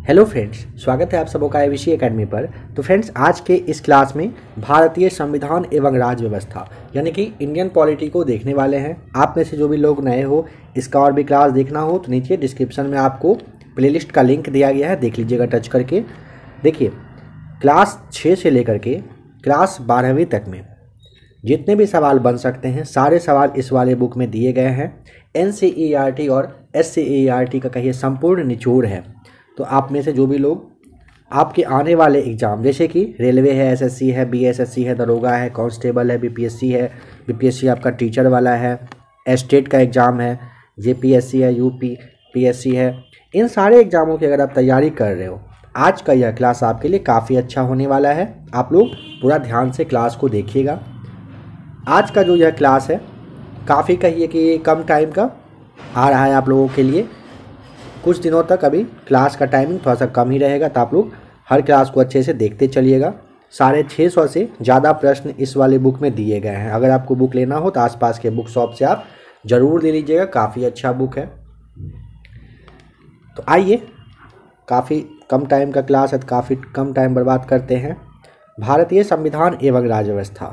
Hello friends, स्वागत है आप सबों का एबीसी एकेडमी पर। तो फ्रेंड्स, आज के इस क्लास में भारतीय संविधान एवं राज्य व्यवस्था यानी कि इंडियन पॉलिटी को देखने वाले हैं। आप में से जो भी लोग नए हो, इसका और भी क्लास देखना हो तो नीचे डिस्क्रिप्शन में आपको प्लेलिस्ट का लिंक दिया गया है, देख लीजिएगा टच करके। देखिए, क्लास 6 से लेकर के क्लास 12वीं तक में जितने भी सवाल बन सकते हैं सारे सवाल इस वाले बुक में दिए गए हैं। NCERT और SCERT का कहिए संपूर्ण निचोड़ है। तो आप में से जो भी लोग आपके आने वाले एग्ज़ाम जैसे कि रेलवे है, SSC है, BSSC है, दरोगा है, कांस्टेबल है, BPSC है, BPSC आपका टीचर वाला है, स्टेट का एग्ज़ाम है, JPSC है, UPPSC है, इन सारे एग्ज़ामों की अगर आप तैयारी कर रहे हो, आज का यह क्लास आपके लिए काफ़ी अच्छा होने वाला है। आप लोग पूरा ध्यान से क्लास को देखिएगा। आज का जो यह क्लास है काफ़ी कहिए कि कम टाइम का आ रहा है आप लोगों के लिए। कुछ दिनों तक अभी क्लास का टाइमिंग थोड़ा सा कम ही रहेगा, तो आप लोग हर क्लास को अच्छे से देखते चलिएगा। 650 से ज़्यादा प्रश्न इस वाले बुक में दिए गए हैं। अगर आपको बुक लेना हो तो आसपास के बुक शॉप से आप ज़रूर ले लीजिएगा, काफ़ी अच्छा बुक है। तो आइए, काफ़ी कम टाइम का क्लास है तो काफ़ी कम टाइम बर्बाद करते हैं। भारतीय संविधान एवं राज्य व्यवस्था,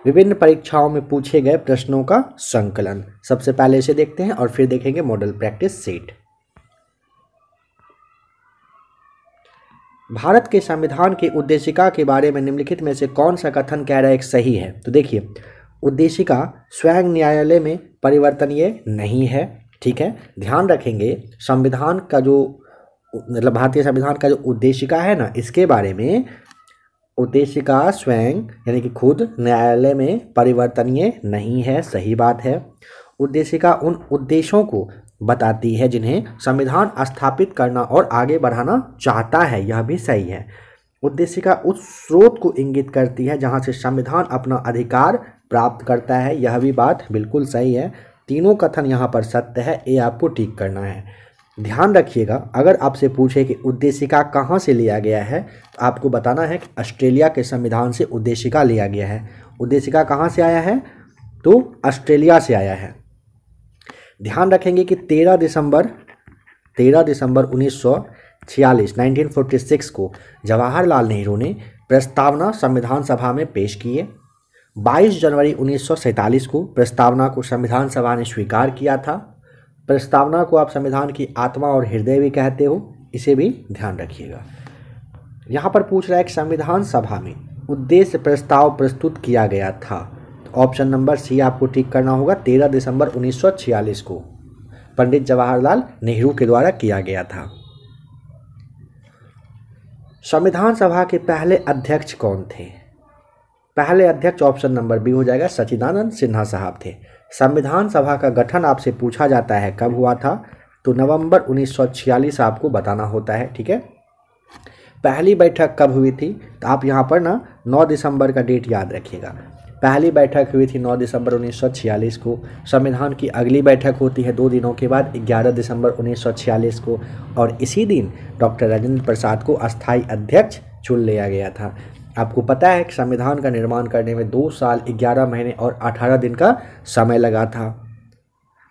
विभिन्न परीक्षाओं में पूछे गए प्रश्नों का संकलन। सबसे पहले इसे देखते हैं और फिर देखेंगे मॉडल प्रैक्टिस सेट। भारत के संविधान की उद्देशिका के बारे में निम्नलिखित में से कौन सा कथन कह रहा है एक सही है? तो देखिए, उद्देशिका स्वयं न्यायालय में परिवर्तनीय नहीं है। ठीक है, ध्यान रखेंगे संविधान का जो मतलब भारतीय संविधान का जो उद्देशिका है ना, इसके बारे में उद्देशिका स्वयं यानी कि खुद न्यायालय में परिवर्तनीय नहीं है, सही बात है। उद्देशिका उन उद्देश्यों को बताती है जिन्हें संविधान स्थापित करना और आगे बढ़ाना चाहता है, यह भी सही है। उद्देशिका उस स्रोत को इंगित करती है जहां से संविधान अपना अधिकार प्राप्त करता है, यह भी बात बिल्कुल सही है। तीनों कथन यहाँ पर सत्य है, ये आपको ठीक करना है। ध्यान रखिएगा, अगर आपसे पूछे कि उद्देशिका कहाँ से लिया गया है तो आपको बताना है कि ऑस्ट्रेलिया के संविधान से उद्देशिका लिया गया है। उद्देशिका कहाँ से आया है? तो ऑस्ट्रेलिया से आया है। ध्यान रखेंगे कि 13 दिसंबर 1946 को जवाहरलाल नेहरू ने प्रस्तावना संविधान सभा में पेश किए। 22 जनवरी 1947 को प्रस्तावना को संविधान सभा ने स्वीकार किया था। प्रस्तावना को आप संविधान की आत्मा और हृदय भी कहते हो, इसे भी ध्यान रखिएगा। यहाँ पर पूछ रहा है कि संविधान सभा में उद्देश्य प्रस्ताव प्रस्तुत किया गया था। ऑप्शन नंबर सी आपको ठीक करना होगा। 13 दिसंबर 1946 को पंडित जवाहरलाल नेहरू के द्वारा किया गया था। संविधान सभा के पहले अध्यक्ष कौन थे? पहले अध्यक्ष ऑप्शन नंबर बी हो जाएगा, सच्चिदानंद सिन्हा साहब थे। संविधान सभा का गठन आपसे पूछा जाता है कब हुआ था, तो नवंबर 1946 आपको बताना होता है। ठीक है, पहली बैठक कब हुई थी? तो आप यहाँ पर ना 9 दिसंबर का डेट याद रखिएगा। पहली बैठक हुई थी 9 दिसंबर 1946 को। संविधान की अगली बैठक होती है 2 दिनों के बाद 11 दिसंबर 1946 को, और इसी दिन डॉक्टर राजेंद्र प्रसाद को अस्थायी अध्यक्ष चुन लिया गया था। आपको पता है कि संविधान का निर्माण करने में 2 साल 11 महीने और 18 दिन का समय लगा था।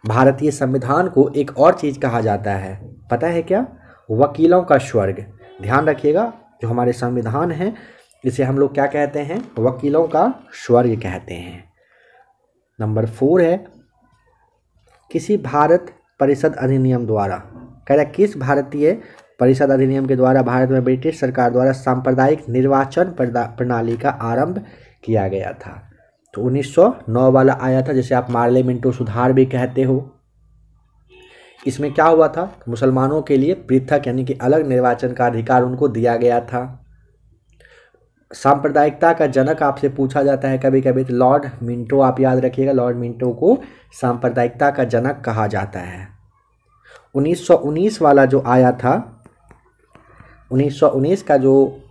भारतीय संविधान को एक और चीज़ कहा जाता है, पता है क्या? वकीलों का स्वर्ग। ध्यान रखिएगा, जो हमारे संविधान है इसे हम लोग क्या कहते हैं? वकीलों का स्वर्ग कहते हैं। नंबर 4 है, किसी भारत परिषद अधिनियम द्वारा, कह रहा किस भारतीय परिषद अधिनियम के द्वारा भारत में ब्रिटिश सरकार द्वारा सांप्रदायिक निर्वाचन प्रणाली का आरंभ किया गया था? तो 1909 वाला आया था, जिसे आप पार्लियामेंटो सुधार भी कहते हो। इसमें क्या हुआ था? मुसलमानों के लिए पृथक यानी कि अलग निर्वाचन का अधिकार उनको दिया गया था। सांप्रदायिकता का जनक आपसे पूछा जाता है कभी कभी, तो लॉर्ड मिंटो आप याद रखिएगा, लॉर्ड मिंटो को सांप्रदायिकता का जनक कहा जाता है। 1919 वाला जो आया था, 1919 का जो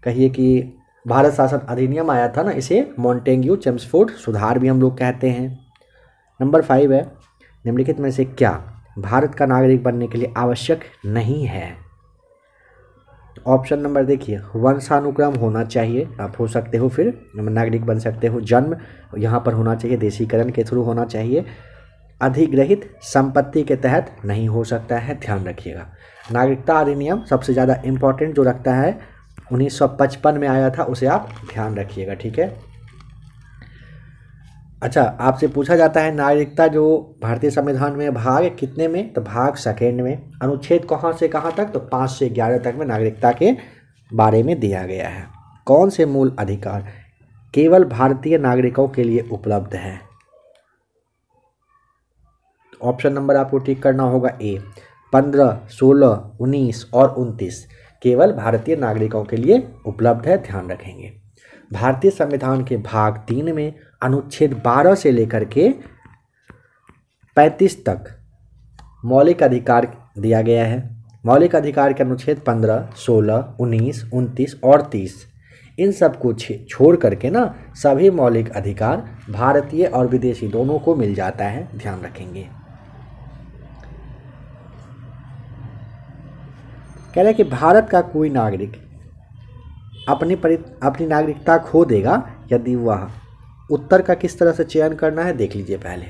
कहिए कि भारत शासन अधिनियम आया था ना, इसे मॉन्टेग्यू चेम्सफोर्ड सुधार भी हम लोग कहते हैं। नंबर 5 है, निम्नलिखित में से क्या भारत का नागरिक बनने के लिए आवश्यक नहीं है? ऑप्शन नंबर देखिए, वंशानुक्रम होना चाहिए, आप हो सकते हो फिर नागरिक बन सकते हो। जन्म यहाँ पर होना चाहिए, देशीकरण के थ्रू होना चाहिए। अधिग्रहित संपत्ति के तहत नहीं हो सकता है, ध्यान रखिएगा। नागरिकता अधिनियम सबसे ज़्यादा इम्पोर्टेंट जो रखता है 1955 में आया था, उसे आप ध्यान रखिएगा, ठीक है। अच्छा, आपसे पूछा जाता है नागरिकता जो भारतीय संविधान में भाग कितने में, तो भाग सेकेंड में। अनुच्छेद कहाँ से कहाँ तक, तो 5 से 11 तक में नागरिकता के बारे में दिया गया है। कौन से मूल अधिकार केवल भारतीय नागरिकों के लिए उपलब्ध है? ऑप्शन नंबर आपको टिक करना होगा ए 15, 16, 19 और 29 केवल भारतीय नागरिकों के लिए उपलब्ध है, ध्यान रखेंगे। भारतीय संविधान के भाग 3 में अनुच्छेद 12 से लेकर के 35 तक मौलिक अधिकार दिया गया है। मौलिक अधिकार के अनुच्छेद 15, 16, 19, 29 और 30 इन सब को छोड़ करके ना सभी मौलिक अधिकार भारतीय और विदेशी दोनों को मिल जाता है, ध्यान रखेंगे। कह रहे हैं कि भारत का कोई नागरिक अपनी नागरिकता खो देगा यदि वह, उत्तर का किस तरह से चयन करना है देख लीजिए पहले।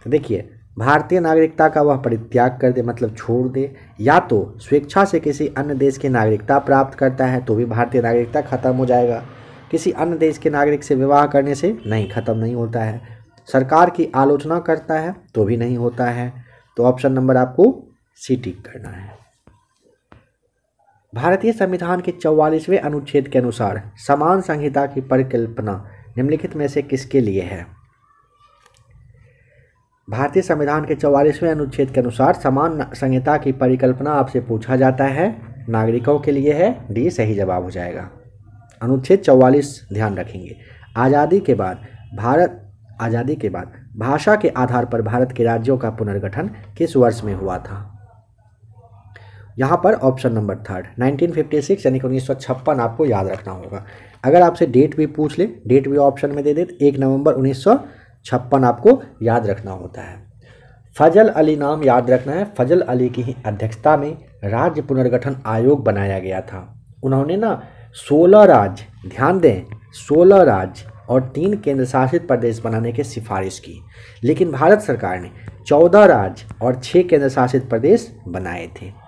तो देखिए, भारतीय नागरिकता का वह परित्याग कर दे मतलब छोड़ दे, या तो स्वेच्छा से किसी अन्य देश की नागरिकता प्राप्त करता है तो भी भारतीय नागरिकता खत्म हो जाएगा। किसी अन्य देश के नागरिक से विवाह करने से नहीं, खत्म नहीं होता है। सरकार की आलोचना करता है तो भी नहीं होता है। तो ऑप्शन नंबर आपको सी टिक करना है। भारतीय संविधान के 44वें अनुच्छेद के अनुसार समान संहिता की परिकल्पना निम्नलिखित में से किसके लिए है? भारतीय संविधान के 44वें अनुच्छेद के अनुसार समान संहिता की परिकल्पना आपसे पूछा जाता है, नागरिकों के लिए है, डी सही जवाब हो जाएगा। अनुच्छेद 44 ध्यान रखेंगे। आज़ादी के बाद भाषा के आधार पर भारत के राज्यों का पुनर्गठन किस वर्ष में हुआ था? यहाँ पर ऑप्शन नंबर थर्ड 1956 यानी कि 1956 आपको याद रखना होगा। अगर आपसे डेट भी पूछ ले, डेट भी ऑप्शन में दे दे, 1 नवंबर 1956 आपको याद रखना होता है। फजल अली नाम याद रखना है। फजल अली की ही अध्यक्षता में राज्य पुनर्गठन आयोग बनाया गया था। उन्होंने ना 16 राज्य, ध्यान दें 16 राज्य और 3 केंद्र शासित प्रदेश बनाने की सिफारिश की, लेकिन भारत सरकार ने 14 राज्य और 6 केंद्र शासित प्रदेश बनाए थे।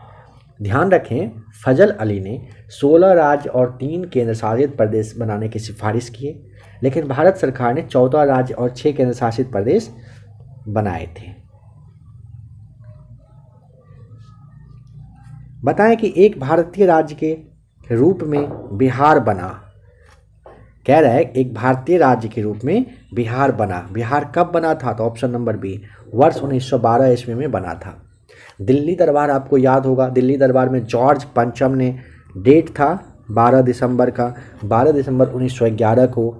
ध्यान रखें, फजल अली ने 16 राज्य और 3 केंद्र शासित प्रदेश बनाने की सिफारिश की, लेकिन भारत सरकार ने 14 राज्य और 6 केंद्र शासित प्रदेश बनाए थे। बताएं कि एक भारतीय राज्य के रूप में बिहार बना। कह रहा है एक भारतीय राज्य के रूप में बिहार बना। बिहार कब बना था? तो ऑप्शन नंबर बी वर्ष 1912 ईस्वी में बना था। दिल्ली दरबार आपको याद होगा। दिल्ली दरबार में जॉर्ज पंचम ने, डेट था 12 दिसंबर का, 12 दिसंबर 1911 को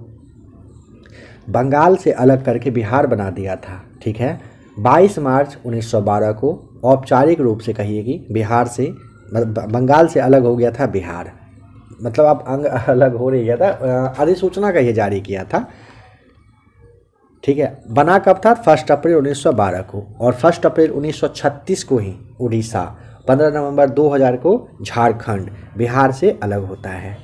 बंगाल से अलग करके बिहार बना दिया था, ठीक है। 22 मार्च 1912 को औपचारिक रूप से कहिए कि बिहार से, बंगाल से अलग हो गया था बिहार, मतलब आप अंग अलग हो नहीं गया था, अधिसूचना का ये जारी किया था, ठीक है। बना कब था? 1 अप्रैल 1912 को, और 1 अप्रैल 1936 को ही उड़ीसा, 15 नवंबर 2000 को झारखंड बिहार से अलग होता है।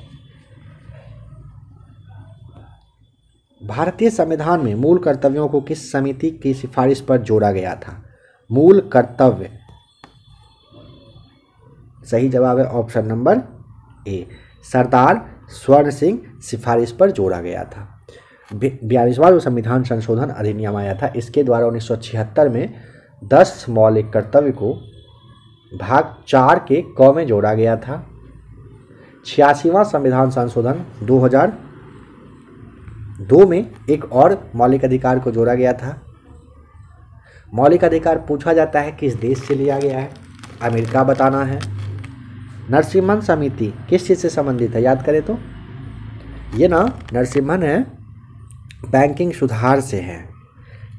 भारतीय संविधान में मूल कर्तव्यों को किस समिति की सिफारिश पर जोड़ा गया था? मूल कर्तव्य, सही जवाब है ऑप्शन नंबर ए, सरदार स्वर्ण सिंह सिफारिश पर जोड़ा गया था। 42वां संविधान संशोधन अधिनियम आया था, इसके द्वारा 1976 में 10 मौलिक कर्तव्य को भाग 4 के क में जोड़ा गया था। 86वां संविधान संशोधन 2002 में एक और मौलिक अधिकार को जोड़ा गया था। मौलिक अधिकार पूछा जाता है किस देश से लिया गया है? अमेरिका बताना है। नरसिम्हन समिति किस चीज़ से संबंधित है? याद करें तो ये ना नरसिम्हन है, बैंकिंग सुधार से है।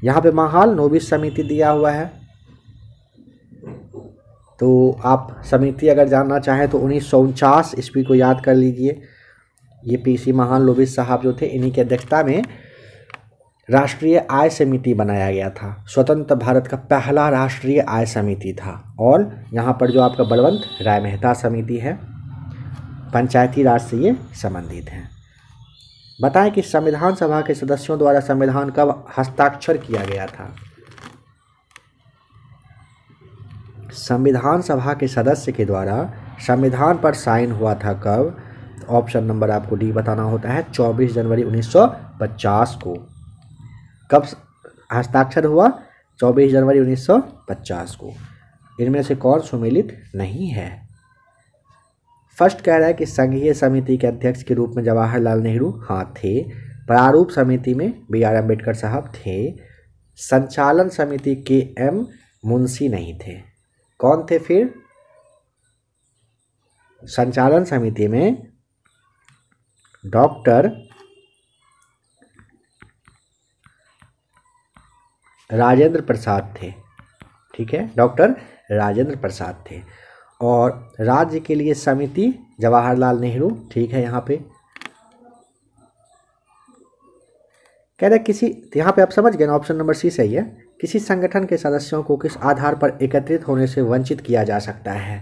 यहाँ पे महाल नोबिस समिति दिया हुआ है, तो आप समिति अगर जानना चाहें तो 1949 ईस्वी को याद कर लीजिए। ये पीसी महाल नोबिस साहब जो थे, इन्हीं की अध्यक्षता में राष्ट्रीय आय समिति बनाया गया था। स्वतंत्र भारत का पहला राष्ट्रीय आय समिति था। और यहाँ पर जो आपका बलवंत राय मेहता समिति है, पंचायती राज से ये संबंधित है। बताएं कि संविधान सभा के सदस्यों द्वारा संविधान कब हस्ताक्षर किया गया था? संविधान सभा के सदस्य के द्वारा संविधान पर साइन हुआ था कब? ऑप्शन नंबर आपको डी बताना होता है 24 जनवरी 1950 को। कब हस्ताक्षर हुआ? 24 जनवरी 1950 को। इनमें से कौन सुमेलित नहीं है? फर्स्ट कह रहा है कि संघीय समिति के अध्यक्ष के रूप में जवाहरलाल नेहरू हाँ थे। प्रारूप समिति में B.R. अम्बेडकर साहब थे। संचालन समिति के M. मुंशी नहीं थे। कौन थे फिर? संचालन समिति में डॉक्टर राजेंद्र प्रसाद थे। ठीक है, डॉक्टर राजेंद्र प्रसाद थे। और राज्य के लिए समिति जवाहरलाल नेहरू। ठीक है, यहाँ पे कह रहे किसी, यहाँ पे आप समझ गए ना, ऑप्शन नंबर सी सही है। किसी संगठन के सदस्यों को किस आधार पर एकत्रित होने से वंचित किया जा सकता है?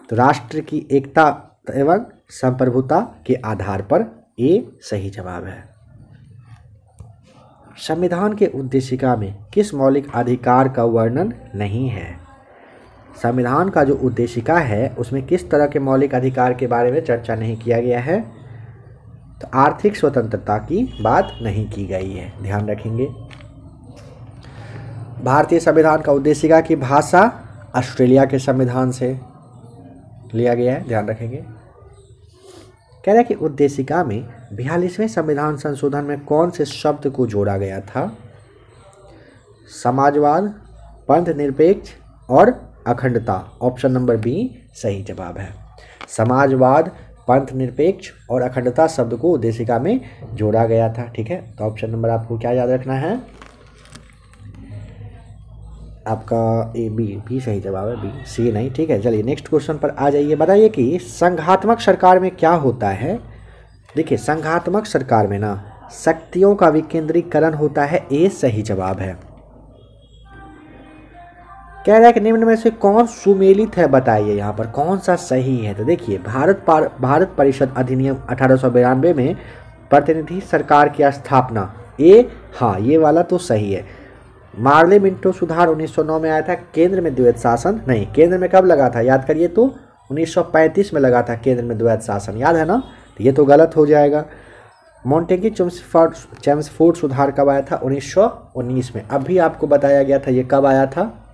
तो राष्ट्र की एकता एवं संप्रभुता के आधार पर। ए सही जवाब है। संविधान के उद्देशिका में किस मौलिक अधिकार का वर्णन नहीं है? संविधान का जो उद्देशिका है उसमें किस तरह के मौलिक अधिकार के बारे में चर्चा नहीं किया गया है? तो आर्थिक स्वतंत्रता की बात नहीं की गई है, ध्यान रखेंगे। भारतीय संविधान का उद्देशिका की भाषा ऑस्ट्रेलिया के संविधान से लिया गया है, ध्यान रखेंगे। कह रहा है कि उद्देशिका में 42वें संविधान संशोधन में कौन से शब्द को जोड़ा गया था? समाजवाद, पंथ निरपेक्ष और अखंडता। ऑप्शन नंबर बी सही जवाब है। समाजवाद, पंथ निरपेक्ष और अखंडता शब्द को उद्देशिका में जोड़ा गया था। ठीक है, तो ऑप्शन नंबर आपको क्या याद रखना है? आपका ए बी सही जवाब है, बी सी नहीं। ठीक है, चलिए नेक्स्ट क्वेश्चन पर आ जाइए। बताइए कि संघात्मक सरकार में क्या होता है? देखिए, संघात्मक सरकार में ना शक्तियों का विकेंद्रीकरण होता है। ए सही जवाब है। कह रहा है कि निम्न में से कौन सुमेलित है? बताइए यहाँ पर कौन सा सही है। तो देखिए, भारत परिषद अधिनियम 1892 में प्रतिनिधि सरकार की स्थापना। ए हाँ, ये वाला तो सही है। मार्ले मिंटो सुधार 1909 में आया था। केंद्र में द्वैत शासन नहीं, केंद्र में कब लगा था याद करिए तो 1935 में लगा था केंद्र में द्वैत शासन, याद है ना? तो ये तो गलत हो जाएगा। मॉन्टेग्यू चेम्सफोर्ड सुधार कब आया था? 1919 में। अभी आपको बताया गया था ये कब आया था,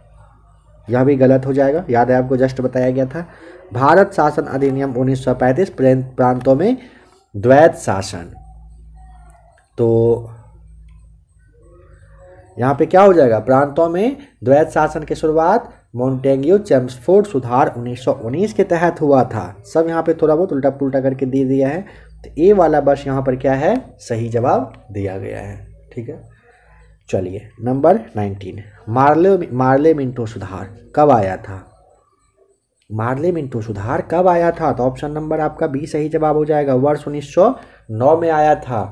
यह भी गलत हो जाएगा। याद है आपको, जस्ट बताया गया था। भारत शासन अधिनियम 1935 प्रांतों में द्वैत शासन। तो यहाँ पे क्या हो जाएगा? प्रांतों में द्वैत शासन की शुरुआत मॉन्टेग्यू चेम्सफोर्ड सुधार 1919 के तहत हुआ था। सब यहाँ पे थोड़ा बहुत उल्टा पुल्टा करके दे दिया है। तो ए वाला बस यहाँ पर क्या है? सही जवाब दिया गया है। ठीक है, चलिए नंबर 19, मार्ले मिंटो सुधार कब आया था? मार्ले मिंटो सुधार कब आया था? तो ऑप्शन नंबर आपका बी सही जवाब हो जाएगा। वर्ष 1909 में आया था।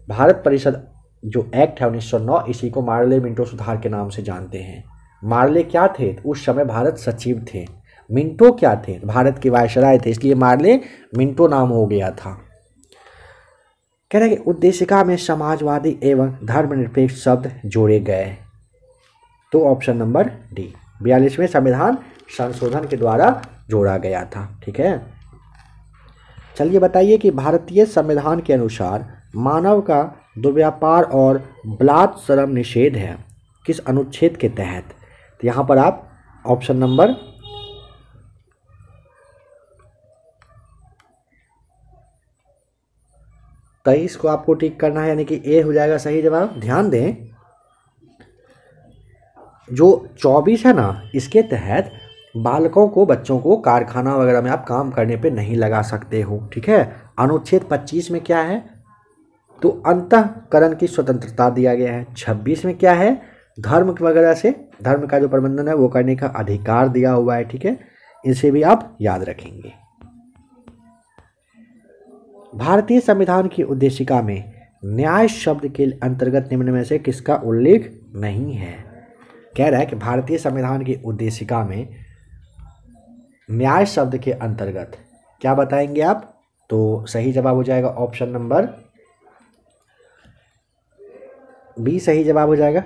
भारत परिषद जो एक्ट है 1909, इसी को मार्ले मिंटो सुधार के नाम से जानते हैं। मार्ले क्या थे? उस समय भारत सचिव थे। मिंटो क्या थे? भारत के वायसराय थे, इसलिए मार्ले मिंटो नाम हो गया था। कह रहे हैं कि उद्देशिका में समाजवादी एवं धर्मनिरपेक्ष शब्द जोड़े गए। तो ऑप्शन नंबर डी 42वें संविधान संशोधन के द्वारा जोड़ा गया था। ठीक है, चलिए बताइए कि भारतीय संविधान के अनुसार मानव का दुर्व्यापार और बलात्कार निषेध है किस अनुच्छेद के तहत? तो यहाँ पर आप ऑप्शन नंबर तेईस को आपको टिक करना है, यानी कि ए हो जाएगा सही जवाब। ध्यान दें, जो 24 है ना, इसके तहत बालकों को, बच्चों को कारखाना वगैरह में आप काम करने पे नहीं लगा सकते हो। ठीक है, अनुच्छेद 25 में क्या है? तो अंतःकरण की स्वतंत्रता दिया गया है। 26 में क्या है? धर्म वगैरह से, धर्म का जो प्रबंधन है वो करने का अधिकार दिया हुआ है। ठीक है, इसे भी आप याद रखेंगे। भारतीय संविधान की उद्देशिका में न्याय शब्द के अंतर्गत निम्न में से किसका उल्लेख नहीं है? कह रहा है कि भारतीय संविधान की उद्देशिका में न्याय शब्द के अंतर्गत क्या बताएंगे आप? तो सही जवाब हो जाएगा ऑप्शन नंबर बी सही जवाब हो जाएगा।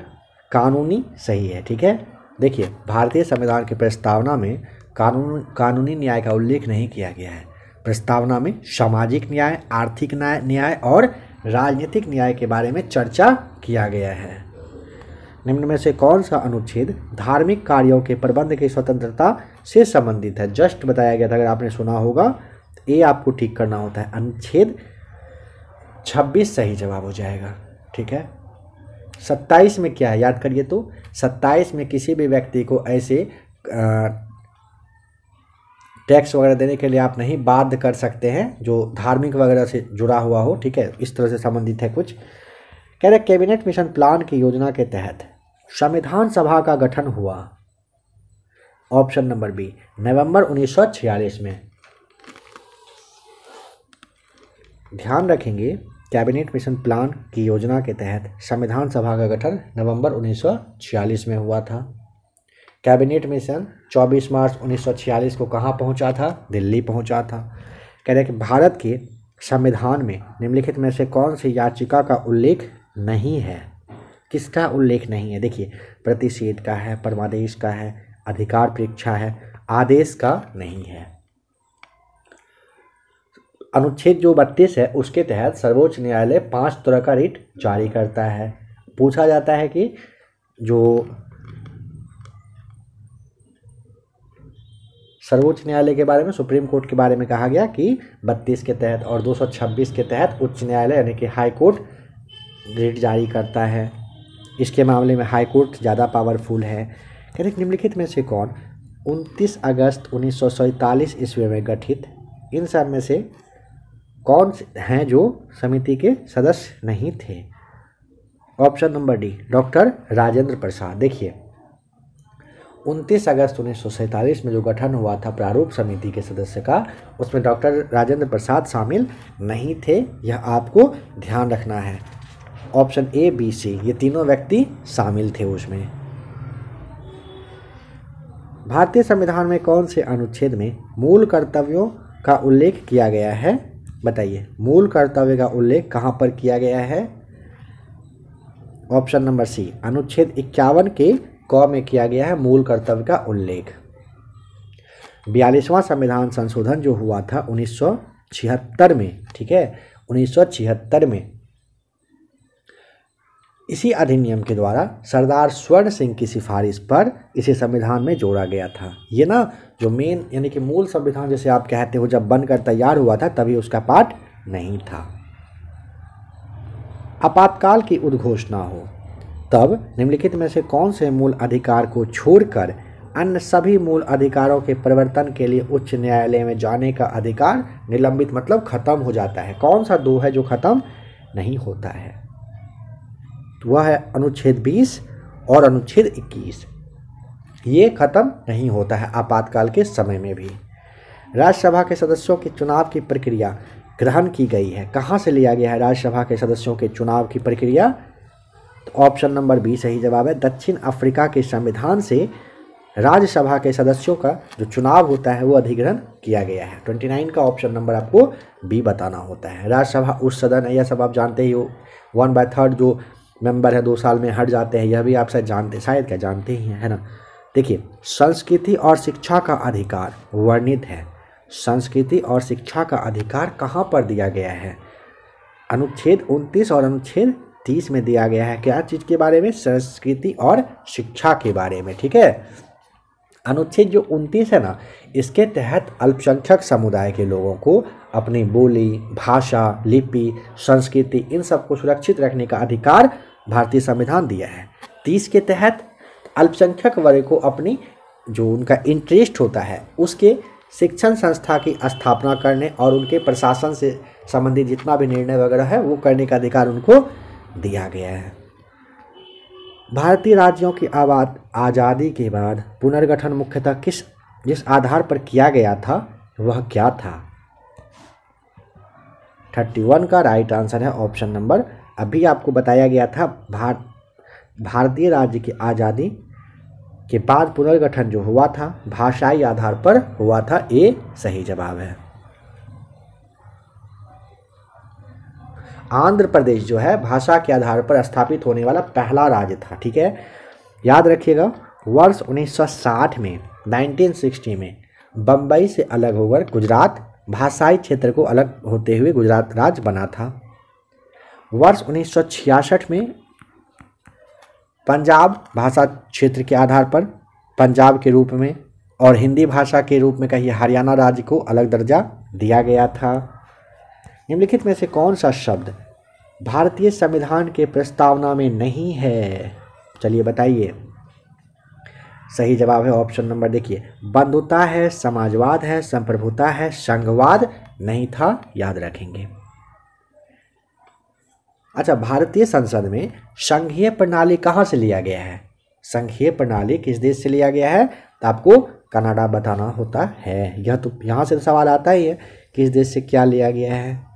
कानूनी सही है। ठीक है, देखिए, भारतीय संविधान की प्रस्तावना में कानूनी न्याय का उल्लेख नहीं किया गया है। प्रस्तावना में सामाजिक न्याय, आर्थिक न्याय और राजनीतिक न्याय के बारे में चर्चा किया गया है। निम्न में से कौन सा अनुच्छेद धार्मिक कार्यों के प्रबंध की स्वतंत्रता से संबंधित है? जस्ट बताया गया था, अगर आपने सुना होगा। ये आपको ठीक करना होता है। अनुच्छेद 26 सही जवाब हो जाएगा। ठीक है। 27 में क्या है याद करिए तो, 27 में किसी भी व्यक्ति को ऐसे टैक्स वगैरह देने के लिए आप नहीं बाध्य कर सकते हैं जो धार्मिक वगैरह से जुड़ा हुआ हो। ठीक है, इस तरह से संबंधित है कुछ। कह रहे कैबिनेट मिशन प्लान की योजना के तहत संविधान सभा का गठन हुआ। ऑप्शन नंबर बी, नवंबर 1946 में। ध्यान रखेंगे, कैबिनेट मिशन प्लान की योजना के तहत संविधान सभा का गठन नवंबर 1946 में हुआ था। कैबिनेट मिशन 24 मार्च 1946 को कहाँ पहुँचा था? दिल्ली पहुँचा था। कह रहे कि भारत के संविधान में निम्नलिखित में से कौन सी याचिका का उल्लेख नहीं है? किसका उल्लेख नहीं है? देखिए, प्रतिषेध का है, परमादेश का है, अधिकार परीक्षा है, आदेश का नहीं है। अनुच्छेद जो 32 है उसके तहत सर्वोच्च न्यायालय 5 तरह का रिट जारी करता है। पूछा जाता है कि जो सर्वोच्च न्यायालय के बारे में, सुप्रीम कोर्ट के बारे में कहा गया कि 32 के तहत और 226 के तहत उच्च न्यायालय यानी कि हाई कोर्ट रिट जारी करता है। इसके मामले में हाई कोर्ट ज़्यादा पावरफुल है। कहते निम्नलिखित में से कौन 29 अगस्त 1947 ईस्वी में गठित इन सब में से कौन हैं जो समिति के सदस्य नहीं थे? Option number D, doctor Rajendra Prasad. देखिए, 29 अगस्त 1947 में जो गठन हुआ था प्रारूप समिति के सदस्य का, उसमें डॉक्टर राजेंद्र प्रसाद शामिल नहीं थे। यह आपको ध्यान रखना है। ऑप्शन ए, बी, सी, ये तीनों व्यक्ति शामिल थे उसमें। भारतीय संविधान में कौन से अनुच्छेद में मूल कर्तव्यों का उल्लेख किया गया है? बताइए, मूल कर्तव्य का उल्लेख कहाँ पर किया गया है? ऑप्शन नंबर सी, अनुच्छेद 51 के क में किया गया है मूल कर्तव्य का उल्लेख। 42वां संविधान संशोधन जो हुआ था 1976 में, ठीक है, 1976 में, इसी अधिनियम के द्वारा सरदार स्वर्ण सिंह की सिफारिश पर इसे संविधान में जोड़ा गया था। ये ना जो मेन यानी कि मूल संविधान जैसे आप कहते हो, जब बनकर तैयार हुआ था तभी उसका पार्ट नहीं था। आपातकाल की उद्घोषणा हो तब निम्नलिखित में से कौन से मूल अधिकार को छोड़कर अन्य सभी मूल अधिकारों के परिवर्तन के लिए उच्च न्यायालय में जाने का अधिकार निलंबित मतलब खत्म हो जाता है? कौन सा दो है जो खत्म नहीं होता है? तो वह है अनुच्छेद 20 और अनुच्छेद 21। ये खत्म नहीं होता है आपातकाल के समय में भी। राज्यसभा के सदस्यों के चुनाव की प्रक्रिया ग्रहण की गई है। कहाँ से लिया गया है राज्यसभा के सदस्यों के चुनाव की प्रक्रिया? तो ऑप्शन नंबर बी सही जवाब है। दक्षिण अफ्रीका के संविधान से राज्यसभा के सदस्यों का जो चुनाव होता है वो अधिग्रहण किया गया है। 29 का ऑप्शन नंबर आपको बी बताना होता है। राज्यसभा उस सदन है, यह सब आप जानते ही हो। 1/3 जो मेंबर है 2 साल में हट जाते हैं, यह भी आप शायद क्या जानते ही हैं, है ना। देखिए, संस्कृति और शिक्षा का अधिकार वर्णित है। संस्कृति और शिक्षा का अधिकार कहाँ पर दिया गया है? अनुच्छेद 29 और अनुच्छेद 30 में दिया गया है। क्या चीज़ के बारे में? संस्कृति और शिक्षा के बारे में, ठीक है। अनुच्छेद जो 29 है ना, इसके तहत अल्पसंख्यक समुदाय के लोगों को अपनी बोली, भाषा, लिपि, संस्कृति इन सब को सुरक्षित रखने का अधिकार भारतीय संविधान दिया है। 30 के तहत अल्पसंख्यक वर्ग को अपनी जो उनका इंटरेस्ट होता है उसके शिक्षण संस्था की स्थापना करने और उनके प्रशासन से संबंधित जितना भी निर्णय वगैरह है वो करने का अधिकार उनको दिया गया है। भारतीय राज्यों की आज़ादी के बाद पुनर्गठन मुख्यतः जिस आधार पर किया गया था वह क्या था? 31 का राइट आंसर है ऑप्शन नंबर, अभी आपको बताया गया था, भारतीय राज्य की आज़ादी के बाद पुनर्गठन जो हुआ था भाषाई आधार पर हुआ था। ये सही जवाब है। आंध्र प्रदेश जो है भाषा के आधार पर स्थापित होने वाला पहला राज्य था, ठीक है, याद रखिएगा। वर्ष 1960 में 1960 में बम्बई से अलग होकर गुजरात भाषाई क्षेत्र को अलग होते हुए गुजरात राज्य बना था। वर्ष 1966 में पंजाब भाषा क्षेत्र के आधार पर पंजाब के रूप में और हिंदी भाषा के रूप में कहिए हरियाणा राज्य को अलग दर्जा दिया गया था। निम्नलिखित में से कौन सा शब्द भारतीय संविधान के प्रस्तावना में नहीं है? चलिए बताइए। सही जवाब है ऑप्शन नंबर, देखिए, बंधुता है, समाजवाद है, संप्रभुता है, संघवाद नहीं था, याद रखेंगे। अच्छा, भारतीय संसद में संघीय प्रणाली कहाँ से लिया गया है? संघीय प्रणाली किस देश से लिया गया है? तो आपको कनाडा बताना होता है। यह तो यहाँ से सवाल आता ही है, किस देश से क्या लिया गया है।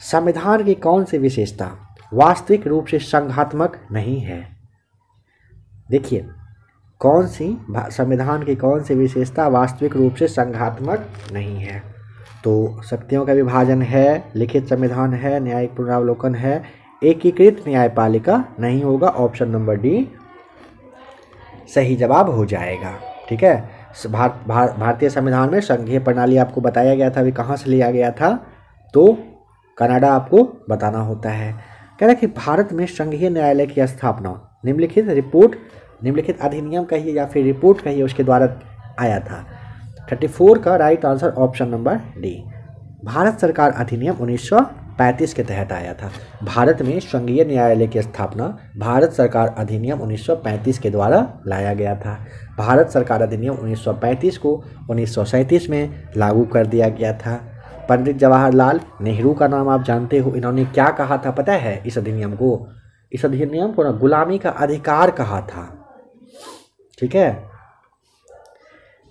संविधान की कौन सी विशेषता वास्तविक रूप से संघात्मक नहीं है? देखिए, कौन सी संविधान की कौन सी विशेषता वास्तविक रूप से संघात्मक नहीं है? तो शक्तियों का विभाजन है, लिखित संविधान है, न्यायिक पुनरावलोकन है, एकीकृत न्यायपालिका नहीं होगा। ऑप्शन नंबर डी सही जवाब हो जाएगा। ठीक है, भारतीय संविधान में संघीय प्रणाली आपको बताया गया था, अभी कहाँ से लिया गया था? तो कनाडा आपको बताना होता है। कह रहा है कि भारत में संघीय न्यायालय की स्थापना निम्नलिखित अधिनियम कहिए या फिर रिपोर्ट कहिए उसके द्वारा आया था। 34 का right answer option number D, Bharat सरकार अधिनियम 1935 के तहत आया था। भारत में संघीय न्यायालय की स्थापना भारत सरकार अधिनियम 1935 के द्वारा लाया गया था। भारत सरकार अधिनियम 1935 को 1937 में लागू कर दिया गया था। पंडित जवाहरलाल नेहरू का नाम आप जानते हो, इन्होंने क्या कहा था पता है? इस अधिनियम को ना गुलामी का अधिकार कहा था। ठीक है,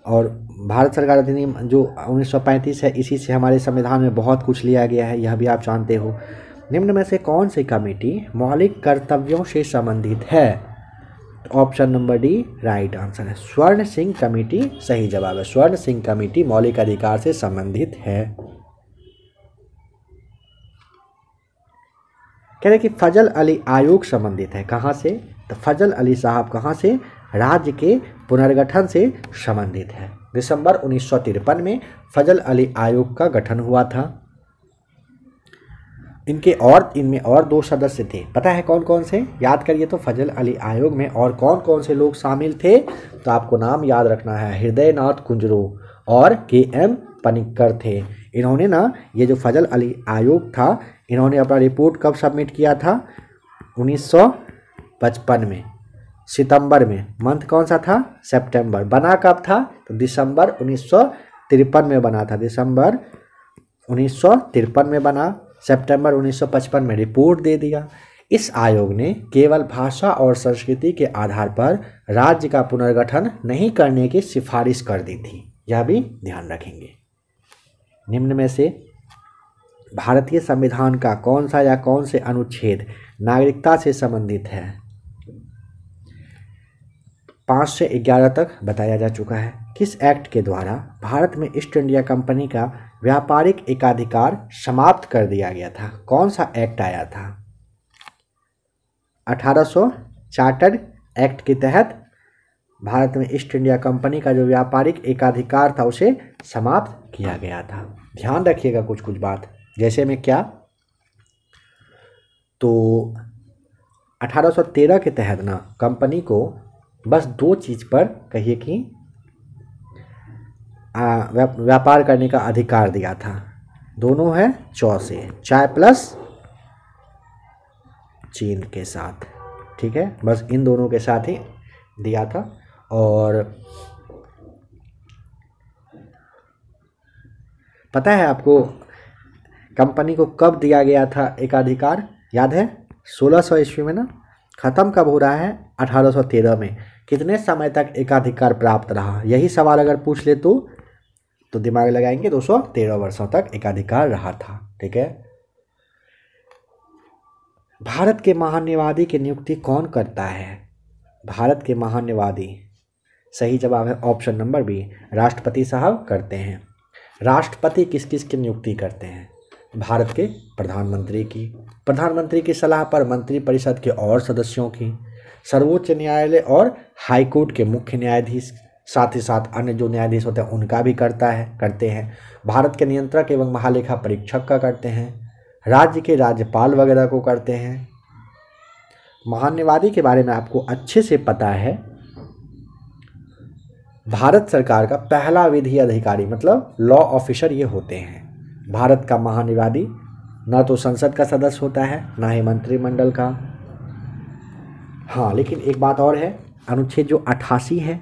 और भारत सरकार अधिनियम जो 1935 है, इसी से हमारे संविधान में बहुत कुछ लिया गया है, यह भी आप जानते हो। निम्न में से कौन सी कमेटी मौलिक कर्तव्यों से संबंधित है? Option number D right answer है, स्वर्ण सिंह कमेटी सही जवाब है। स्वर्ण सिंह कमेटी मौलिक अधिकार से संबंधित है। कह रहे कि फजल अली आयोग संबंधित है, कहाँ से? तो फजल अली साहब कहाँ से? राज्य के पुनर्गठन से संबंधित है। दिसंबर 1953 में फजल अली आयोग का गठन हुआ था। इनमें और 2 सदस्य थे, पता है कौन कौन से? याद करिए तो। फजल अली आयोग में और कौन कौन से लोग शामिल थे? तो आपको नाम याद रखना है, हृदयनाथ कुंजरू और KM पनिक्कर थे। इन्होंने ना, ये जो फजल अली आयोग था, इन्होंने अपना रिपोर्ट कब सबमिट किया था? 1955 में, सितंबर में। मंथ कौन सा था? सितंबर। बना कब था? तो दिसंबर 1953 में बना था। दिसंबर 1953 में बना, सितंबर 1955 में रिपोर्ट दे दिया। इस आयोग ने केवल भाषा और संस्कृति के आधार पर राज्य का पुनर्गठन नहीं करने की सिफारिश कर दी थी, यह भी ध्यान रखेंगे। निम्न में से भारतीय संविधान का कौन सा या कौन से अनुच्छेद नागरिकता से संबंधित है? 5 से 11 तक बताया जा चुका है। किस एक्ट के द्वारा भारत में ईस्ट इंडिया कंपनी का व्यापारिक एकाधिकार समाप्त कर दिया गया था? कौन सा एक्ट आया था? 1800 चार्टर्ड एक्ट के तहत भारत में ईस्ट इंडिया कंपनी का जो व्यापारिक एकाधिकार था उसे समाप्त किया गया था। ध्यान रखिएगा कुछ कुछ बात, जैसे में क्या? तो 1813 के तहत ना कंपनी को बस 2 चीज़ पर कहिए कि व्यापार करने का अधिकार दिया था। दोनों है चौ से, चाय प्लस चीन के साथ। ठीक है, बस इन दोनों के साथ ही दिया था। और पता है आपको कंपनी को कब दिया गया था एकाधिकार? याद है? 1600 ईस्वी में ना। ख़त्म कब हो रहा है? 1813 में। कितने समय तक एकाधिकार प्राप्त रहा? यही सवाल अगर पूछ ले तो दिमाग लगाएंगे। 213 वर्षों तक एकाधिकार रहा था। ठीक है। भारत के महान्यवादी की नियुक्ति कौन करता है? भारत के महान्यवादी सही जवाब है ऑप्शन नंबर बी, राष्ट्रपति साहब करते हैं। राष्ट्रपति किस किस की नियुक्ति करते हैं? भारत के प्रधानमंत्री की, प्रधानमंत्री की सलाह पर मंत्रिपरिषद के और सदस्यों की, सर्वोच्च न्यायालय और हाई कोर्ट के मुख्य न्यायाधीश, साथ ही साथ अन्य जो न्यायाधीश होते हैं उनका भी करते हैं। भारत के नियंत्रक एवं महालेखा परीक्षक का करते हैं। राज्य के राज्यपाल वगैरह को करते हैं। महान्यवादी के बारे में आपको अच्छे से पता है, भारत सरकार का पहला विधि अधिकारी मतलब लॉ ऑफिसर ये होते हैं। भारत का महान्यवादी ना तो संसद का सदस्य होता है, ना ही मंत्रिमंडल का। हाँ, लेकिन एक बात और है, अनुच्छेद जो 88 है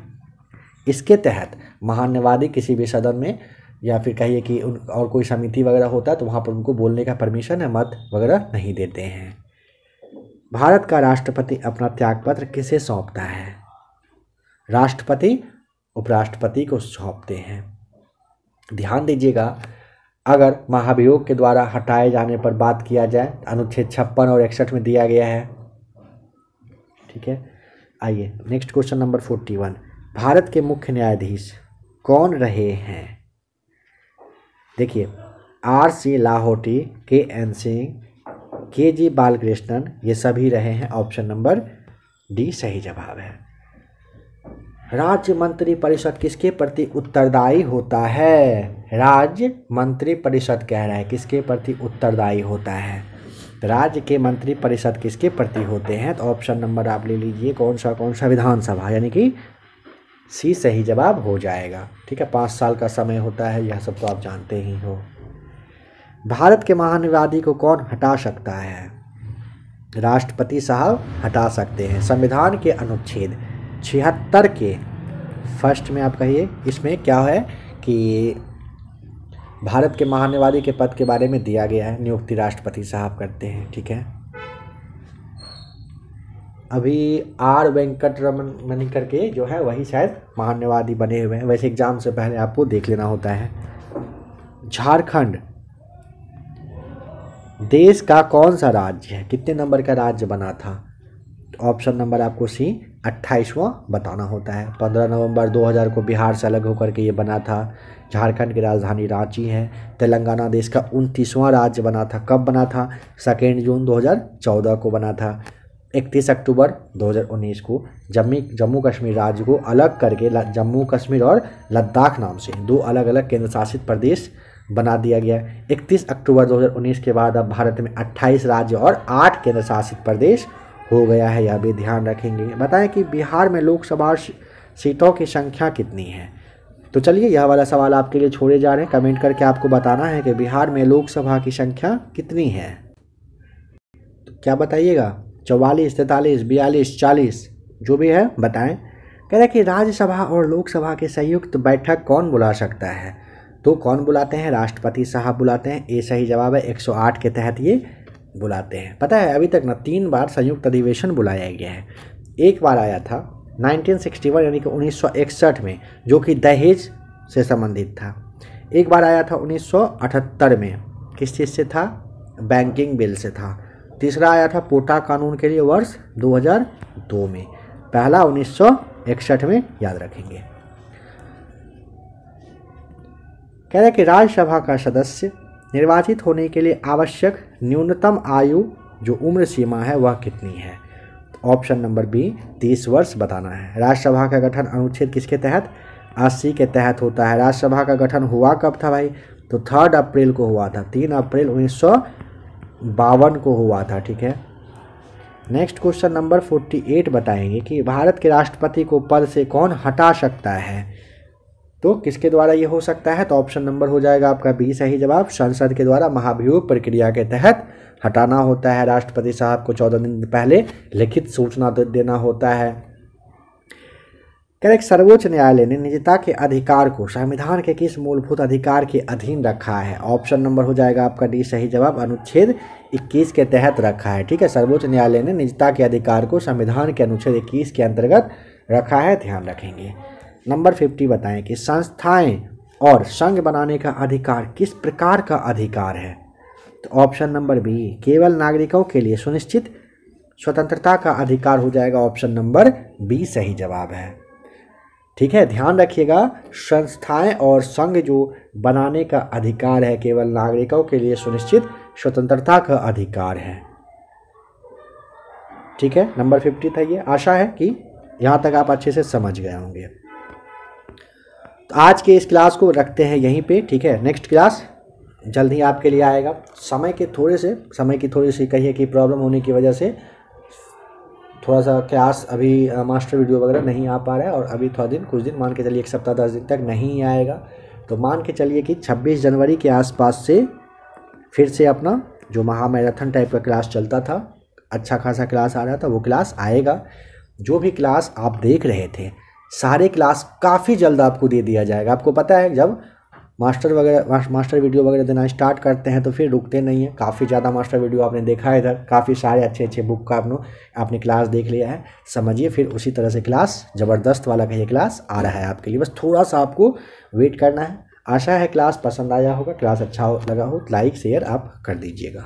इसके तहत महान्यवादी किसी भी सदन में या फिर कहिए कि और कोई समिति वगैरह होता है तो वहाँ पर उनको बोलने का परमिशन है, मत वगैरह नहीं देते हैं। भारत का राष्ट्रपति अपना त्यागपत्र किसे सौंपता है? राष्ट्रपति उपराष्ट्रपति को सौंपते हैं। ध्यान दीजिएगा, अगर महाभियोग के द्वारा हटाए जाने पर बात किया जाए, अनुच्छेद 56 और 61 में दिया गया है। ठीक है, आइए नेक्स्ट क्वेश्चन नंबर 41। भारत के मुख्य न्यायाधीश कौन रहे हैं? देखिए, R.C. Lahoti, K.N. Singh, K.G. Balakrishnan, ये सभी रहे हैं। ऑप्शन नंबर डी सही जवाब है। राज्य मंत्री परिषद किसके प्रति उत्तरदायी होता है? राज्य मंत्री परिषद कह रहा है किसके प्रति उत्तरदायी होता है? तो राज्य के मंत्री परिषद किसके प्रति होते हैं? तो ऑप्शन नंबर आप ले लीजिए, कौन सा विधानसभा, यानी कि सी सही जवाब हो जाएगा। ठीक है, 5 साल का समय होता है, यह सब तो आप जानते ही हो। भारत के महान्यवादी को कौन हटा सकता है? राष्ट्रपति साहब हटा सकते हैं। संविधान के अनुच्छेद 76 के फर्स्ट में आप कहिए, इसमें क्या है कि भारत के महान्यवादी के पद के बारे में दिया गया है, नियुक्ति राष्ट्रपति साहब करते हैं। ठीक है, अभी R. वेंकटरमन करके जो है वही शायद महान्यवादी बने हुए हैं, वैसे एग्जाम से पहले आपको देख लेना होता है। झारखंड देश का कौन सा राज्य है? कितने नंबर का राज्य बना था? ऑप्शन नंबर आपको सी 28वां बताना होता है। 15 नवंबर 2000 को बिहार से अलग होकर के ये बना था। झारखंड की राजधानी रांची है। तेलंगाना देश का 29वां राज्य बना था। कब बना था? 2 जून 2014 को बना था। 31 अक्टूबर 2019 को जम्मू कश्मीर राज्य को अलग करके जम्मू कश्मीर और लद्दाख नाम से 2 अलग अलग केंद्र शासित प्रदेश बना दिया गया। 31 अक्टूबर 2019 के बाद अब भारत में 28 राज्य और 8 केंद्र शासित प्रदेश हो गया है, यह भी ध्यान रखेंगे। बताएं कि बिहार में लोकसभा सीटों की संख्या कितनी है? तो चलिए यह वाला सवाल आपके लिए छोड़े जा रहे हैं, कमेंट करके आपको बताना है कि बिहार में लोकसभा की संख्या कितनी है। तो क्या बताइएगा? 44, 43, 42, 40, जो भी है बताएं। कह रहे कि राज्यसभा और लोकसभा की संयुक्त बैठक कौन बुला सकता है? तो कौन बुलाते हैं? राष्ट्रपति साहब बुलाते हैं। ये सही जवाब है, 108 के तहत ये बुलाते हैं। पता है अभी तक ना 3 बार संयुक्त अधिवेशन बुलाया गया है। एक बार आया था 1961 यानी कि 1961 में, जो कि दहेज से संबंधित था। एक बार आया था 1978 में, किस चीज़ से था? बैंकिंग बिल से था। तीसरा आया था पोटा कानून के लिए वर्ष 2002 में। पहला 1961 में, याद रखेंगे। कह रहे कि राज्यसभा का सदस्य निर्वाचित होने के लिए आवश्यक न्यूनतम आयु जो उम्र सीमा है वह कितनी है? ऑप्शन नंबर बी 30 वर्ष बताना है। राज्यसभा का गठन अनुच्छेद किसके तहत? 80 के तहत होता है। राज्यसभा का गठन हुआ कब था भाई? तो 3 अप्रैल को हुआ था, 3 अप्रैल 1952 को हुआ था। ठीक है, नेक्स्ट क्वेश्चन नंबर 48 बताएंगे कि भारत के राष्ट्रपति को पद से कौन हटा सकता है? तो किसके द्वारा ये हो सकता है? तो ऑप्शन नंबर हो जाएगा आपका बी सही जवाब। संसद के द्वारा महाभियोग प्रक्रिया के तहत हटाना होता है। राष्ट्रपति साहब को 14 दिन पहले लिखित सूचना देना होता है। करेक्ट, सर्वोच्च न्यायालय ने निजता के अधिकार को संविधान के किस मूलभूत अधिकार के अधीन रखा है? ऑप्शन नंबर हो जाएगा आपका डी सही जवाब, अनुच्छेद 21 के तहत रखा है। ठीक है, सर्वोच्च न्यायालय ने निजता के अधिकार को संविधान के अनुच्छेद 21 के अंतर्गत रखा है, ध्यान रखेंगे। नंबर 50 बताएं कि संस्थाएं और संघ बनाने का अधिकार किस प्रकार का अधिकार है? तो ऑप्शन नंबर बी केवल नागरिकों के लिए सुनिश्चित स्वतंत्रता का अधिकार हो जाएगा। ऑप्शन नंबर बी सही जवाब है। ठीक है, ध्यान रखिएगा, संस्थाएं और संघ जो बनाने का अधिकार है केवल नागरिकों के लिए सुनिश्चित स्वतंत्रता का अधिकार है। ठीक है, नंबर 50 था ये। आशा है कि यहाँ तक आप अच्छे से समझ गए होंगे। तो आज के इस क्लास को रखते हैं यहीं पे, ठीक है। नेक्स्ट क्लास जल्द ही आपके लिए आएगा। समय की थोड़ी सी कहिए कि प्रॉब्लम होने की वजह से थोड़ा सा क्लास अभी मास्टर वीडियो वगैरह नहीं आ पा रहा है, और अभी थोड़ा कुछ दिन मान के चलिए 1 सप्ताह 10 दिन तक नहीं आएगा। तो मान के चलिए कि 26 जनवरी के आसपास से फिर से अपना जो महामैराथन टाइप का क्लास चलता था, अच्छा खासा क्लास आ रहा था, वो क्लास आएगा। जो भी क्लास आप देख रहे थे सारे क्लास काफ़ी जल्द आपको दे दिया जाएगा। आपको पता है जब मास्टर वीडियो वगैरह देना स्टार्ट करते हैं तो फिर रुकते नहीं है। काफ़ी ज़्यादा मास्टर वीडियो आपने देखा है इधर, काफ़ी सारे अच्छे अच्छे बुक का आपने क्लास देख लिया है। समझिए फिर उसी तरह से क्लास ज़बरदस्त वाला का ये क्लास आ रहा है आपके लिए। बस थोड़ा सा आपको वेट करना है। आशा है क्लास पसंद आया होगा, क्लास अच्छा लगा हो, लाइक शेयर आप कर दीजिएगा।